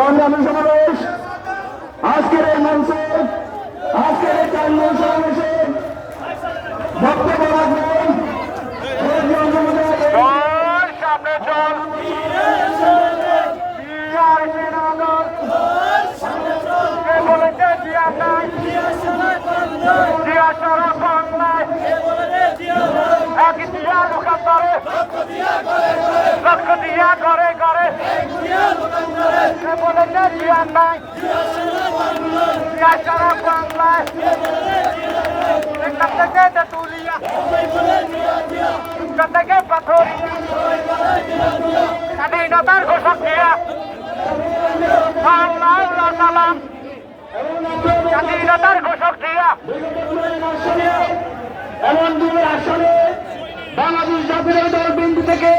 সংগ্রামী সমাবেশ, আজকের এই মঞ্চে, আজকের এই কান্নার সমাবেশে বক্তব্য রাখবেন সামনে চল বলেছে জিয়া নাই, জিয়া সারা বাংলায় এক জিয়া দোকানদারে লক্ষ দিয়া ঘরে ঘরে বলেছে জিয়া নাই, জিয়া সারা বাংলায় এখান থেকে তেঁতুলিয়া, এখান থেকে পাথরিয়া, স্বাধীনতার ঘোষক জিয়া আল্লাহ সালাম, স্বাধীনতার ঘোষক জিয়া। এমন দুই আসনে বাংলাদেশ জাতীয় দল বিন্দু থেকে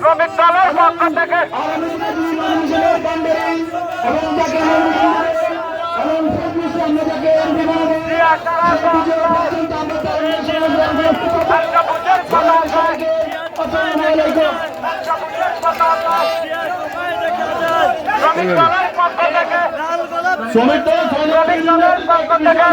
শ্রমিক দলের পক্ষ থেকে শ্রমিক দলের পক্ষ থেকে